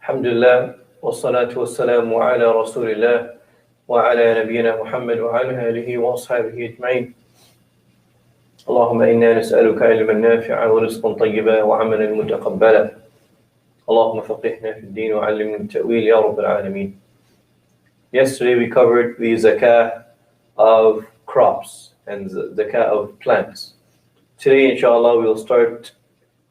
Alhamdulillah, wassalatu wassalamu ala rasulillah wa ala nabiyyina Muhammad wa ala alihi wa ashabihi ajma'in. اللهم إنا نسألك علما نافعا ورزقا طيبا وعملا متقبلا. اللهم فقهنا في الدين وعلمنا التأويل يا رب العالمين. Yesterday we covered the zakah of crops and zakah of plants. Today, inshallah, we'll start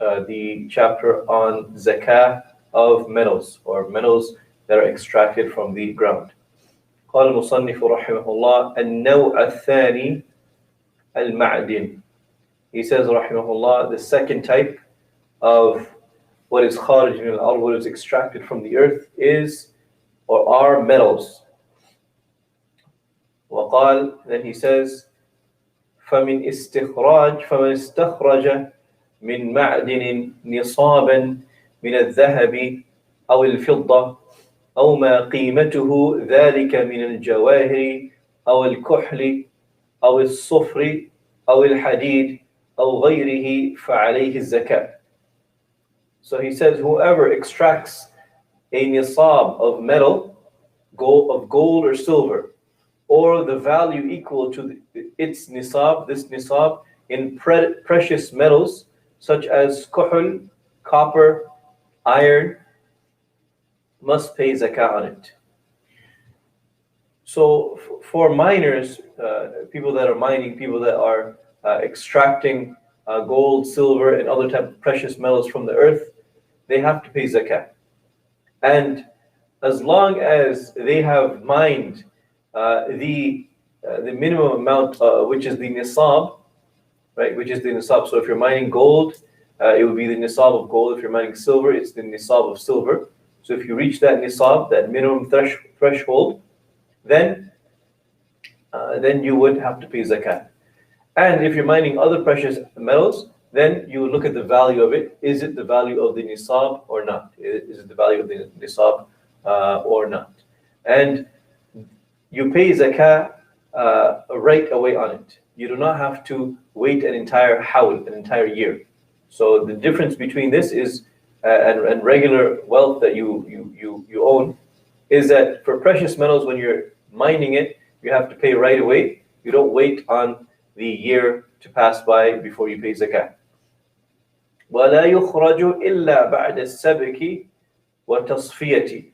the chapter on zakah of metals, or metals that are extracted from the ground. قال المصنف رحمه الله النوع الثاني المعدن. He says رحمه الله, the second type of what is خارج من الأرض, what is extracted from the earth, is or are metals. وقال, then he says فمن استخرج من معدن نصابا من الذهب أو الفضة أو ما قيمته ذلك من الجواهر أو الكحل أو الصفر أو الحديد أو غيره فعليه الزكاة. So he says, whoever extracts a nisab of metal, of gold or silver, or the value equal to its nisab, this nisab, in precious metals such as kuhl, copper, iron, must pay zakah on it. So for miners, people that are mining, people that are extracting gold, silver, and other type of precious metals from the earth, they have to pay zakah. And as long as they have mined the minimum amount, which is the nisab, right? Which is the nisab. So if you're mining gold, it would be the nisab of gold. If you're mining silver, it's the nisab of silver. So if you reach that nisab, that minimum threshold, then you would have to pay zakat. And if you're mining other precious metals, then you would look at the value of it. Is it the value of the nisab or not? Is it the value of the nisab or not? And you pay zakah right away on it. You do not have to wait an entire hawl, an entire year. So the difference between this is and regular wealth that you own is that for precious metals, when you're mining it, you have to pay right away. You don't wait on the year to pass by before you pay zakah. وَلَا يُخْرَجُ إِلَّا بَعْدَ السَّبْكِ وَتَصْفِيَةِ.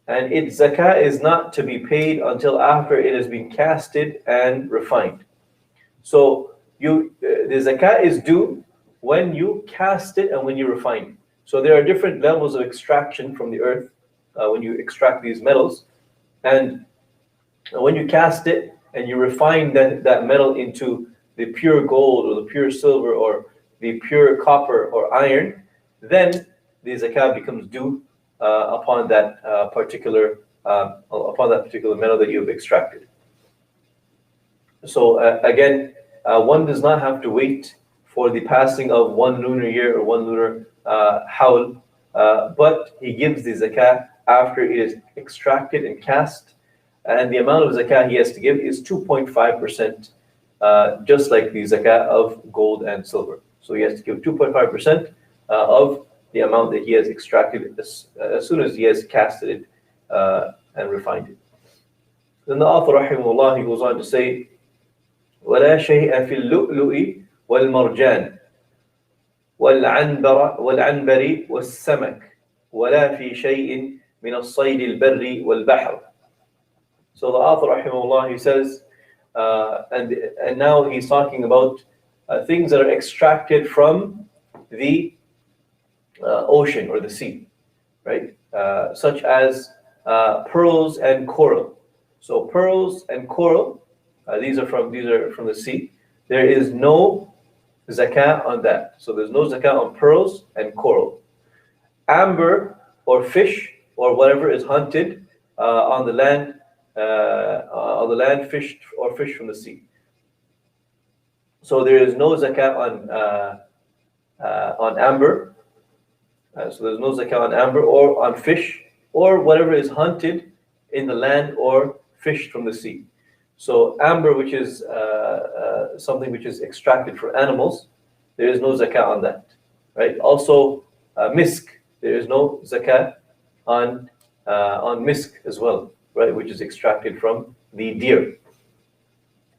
And its zakah is not to be paid until after it has been casted and refined. So the zakah is due when you cast it and when you refine it. So there are different levels of extraction from the earth when you extract these metals. And when you cast it and you refine that metal into the pure gold or the pure silver or the pure copper or iron, then the zakah becomes due upon that particular metal that you've extracted. So again, one does not have to wait for the passing of one lunar year or one lunar hawl, but he gives the zakah after it is extracted and cast, and the amount of zakah he has to give is 2.5%, just like the zakah of gold and silver. So he has to give 2.5% of the amount that he has extracted as soon as he has casted it and refined it. Then the author, rahimahullah, he goes on to say, وَلَا شَيْءَ فِي اللُّؤْلُؤِ وَالْمَرْجَانِ وَالْعَنْبَرِ وَالسَّمَكِ وَلَا فِي شَيْءٍ مِنَ الصَّيْدِ الْبَرِّ وَالْبَحْرِ. So the author, rahimahullah, he says, and now he's talking about things that are extracted from the ocean or the sea, right? Such as pearls and coral. So pearls and coral, these are from the sea. There is no zakah on that. So there's no zakah on pearls and coral. Amber or fish or whatever is hunted on the land, fished or fish from the sea. So there is no zakah on amber. So there's no zakah on amber or on fish or whatever is hunted in the land or fished from the sea. So amber, which is something which is extracted from animals, there is no zakah on that, right? Also, misk, there is no zakah on misk as well, right, which is extracted from the deer.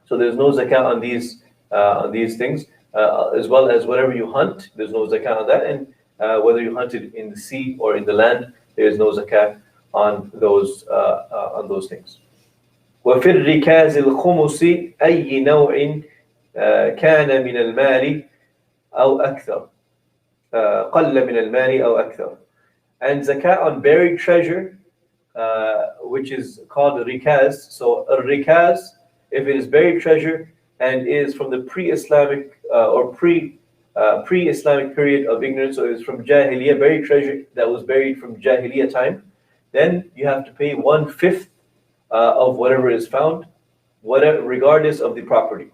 So there's no zakat on these things, as well as whatever you hunt. There's no zakat on that, and whether you hunted in the sea or in the land, there is no zakat on those things. وفي الركاز الخمس أي نوع كان من المال أو أكثر قل من المال أو أكثر. And zakat on buried treasure, which is called rikaz. So a rikaz, if it is buried treasure and is from the pre-Islamic or pre-Islamic period of ignorance, so it is from Jahiliyyah, buried treasure that was buried from Jahiliyyah time, then you have to pay 1/5 of whatever is found, whatever, regardless of the property.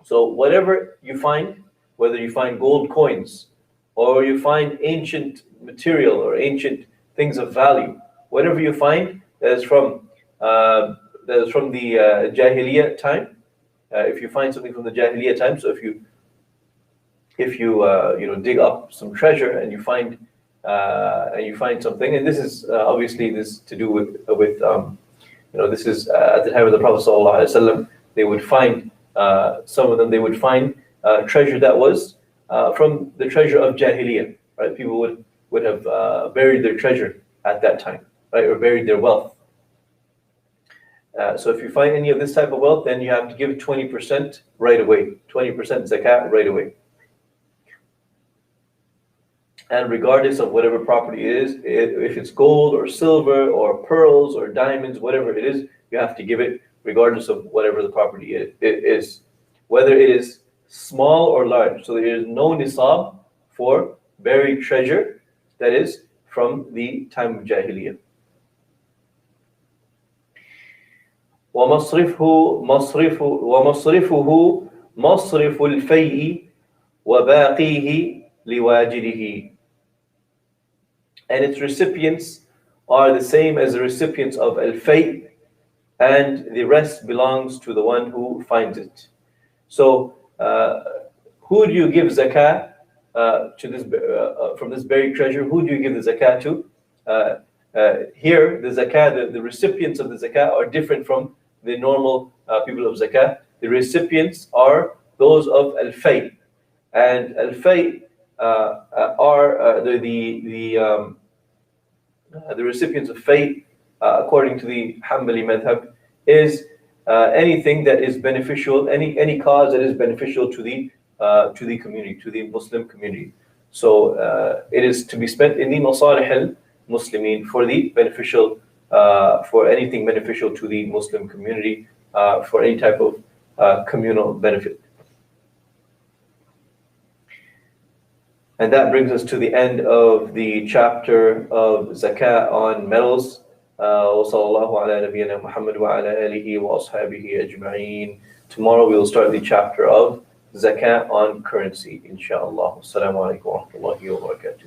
So whatever you find, whether you find gold coins or you find ancient material or ancient things of value, whatever you find that is from the Jahiliyyah time, if you find something from the Jahiliyyah time, so if you dig up some treasure and you find something, and this is obviously this to do with this is at the time of the Prophet ﷺ, they would find some of them. They would find treasure that was from the treasure of Jahiliyyah. Right, people would have buried their treasure at that time, right, or buried their wealth. So if you find any of this type of wealth, then you have to give 20% right away, 20% zakat right away. And regardless of whatever property it is, if it's gold or silver or pearls or diamonds, whatever it is, you have to give it regardless of whatever the property is, whether it is small or large. So there is no nisab for buried treasure that is from the time of Jahiliyyah. ومصرفه مصرف الفيء وباقيه لواجده. And its recipients are the same as the recipients of al-fay, and the rest belongs to the one who finds it. So who do you give zakat to this from this buried treasure? Who do you give the zakat to? Here, the zakat, the recipients of the zakat are different from the normal people of zakat. The recipients are those of al-fay, and al-fay are the recipients of fay, according to the Hanbali madhab, is anything that is beneficial, any cause that is beneficial to the community, to the Muslim community. So it is to be spent in the masalih al-muslimin, for the beneficial, for anything beneficial to the Muslim community, for any type of communal benefit. And that brings us to the end of the chapter of zakat on metals. وصلى الله على نبينا محمد وعلى آله وأصحابه أجمعين. Tomorrow we will start the chapter of zakat on currency, inshallah. Assalamu alaikum wa rahmatullahi wa barakatuh.